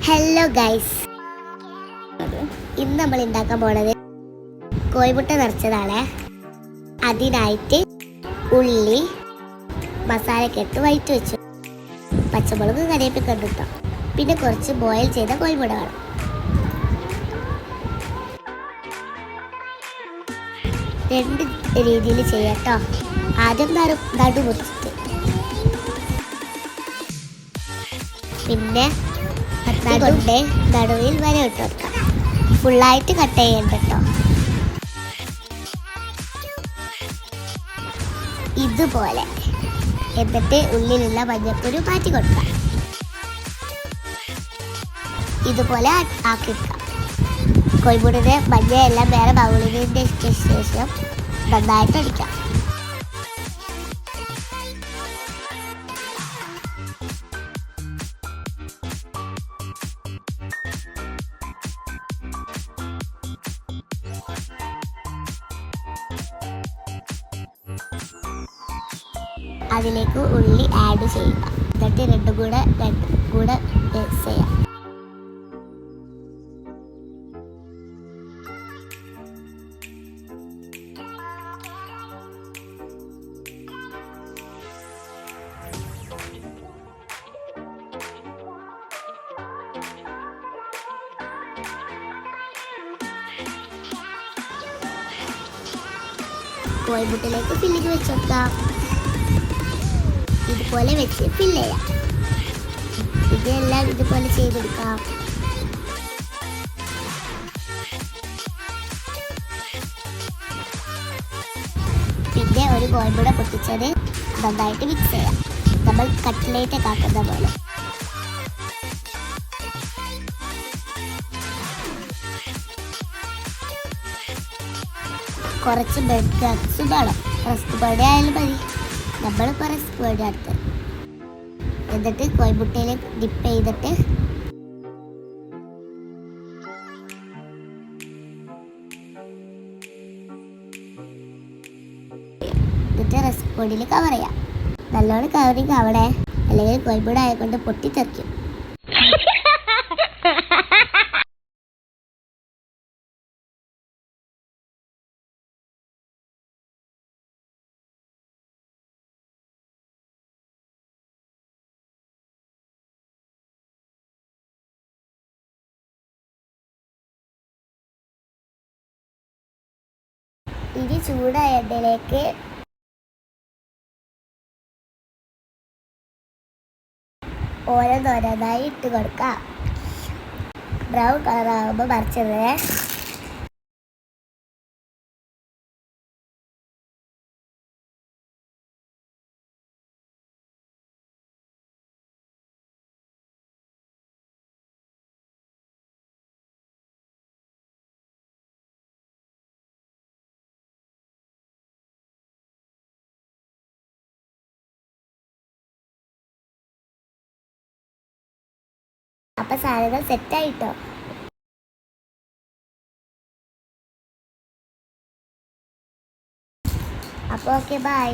Hello guys, ഇന്ന് നമ്മൾ ഉണ്ടാക്കാൻ പോണത് കോഴിമുട്ട നിറച്ചതാണ്. അതിനായിട്ട് ഉള്ളി മസാലയൊക്കെ ഇട്ട് വഴറ്റി വെച്ചു, പച്ചമുളക് കറിവേപ്പില കണ്ടിട്ടോ, പിന്നെ കുറച്ച് ബോയിൽ ചെയ്ത കോഴിമുട്ട വേണം. രണ്ട് രീതിയിൽ ചെയ്യാട്ടോ. ആദ്യം നടു മുറിച്ചിട്ട്, പിന്നെ കൊണ്ട് നടുവിൽ വര ഇട്ട് കൊടുക്കാം. ഫുള്ളായിട്ട് കട്ട് ചെയ്യണ്ട കേട്ടോ. ഇതുപോലെ എന്നിട്ട് ഉള്ളിലുള്ള മഞ്ഞപ്പൊടി മാറ്റി കൊടുക്കാം. ഇതുപോലെ ആക്കിക്കാം. കോഴിമുട്ടയുടെ മഞ്ഞയെല്ലാം വേറെ ബൗളിൻ്റെ ശേഷം നന്നായിട്ട് അടിക്കാം. അതിലേക്ക് ഉള്ളി ആഡ് ചെയ്യുക. എന്നിട്ട് രണ്ടും കൂടെ മിക്സ് ചെയ്യാം. കോഴിമുട്ടയിലേക്ക് ഫില്ലിങ് വെച്ചെടുക്കാം. ഇതുപോലെ വെച്ച് ഫില്ല് ചെയ്യാം. ഇതെല്ലാം ഇതുപോലെ ചെയ്തെടുക്കാം. പിന്നെ ഒരു കോഴിമുട്ട പൊട്ടിച്ചത് നന്നായിട്ട് മിക്സ് ചെയ്യാം. നമ്മൾ കട്ട്ലേറ്റ് ഒക്കെ ആക്കുന്ന പോലെ. കുറച്ച് ബ്രെഡ് ക്രംസും വേണം. റസ്ക് പൊടി ആയാലും മതി. നമ്മളിപ്പോൾ റസ്ക് പൊടി എടുത്ത് എന്നിട്ട് കോഴിമുട്ടയിൽ ഡിപ്പ് ചെയ്തിട്ട് റസ്ക് പൊടിയിൽ കവർ ചെയ്യാം. നല്ലോണം കവറിങ് അവിടെ, അല്ലെങ്കിൽ കോഴിമുട്ട ആയതുകൊണ്ട് പൊട്ടിത്തെറിക്കും. ഇനി ചൂടായ എണ്ണയിലേക്ക് ഓരോന്നോരോന്നായി ഇട്ട് കൊടുക്കാം. ബ്രൗൺ കളറാകുമ്പോൾ മറിച്ചത്. അപ്പം സാധനങ്ങൾ സെറ്റായിട്ടോ. അപ്പോൾ ഓക്കെ, ബൈ.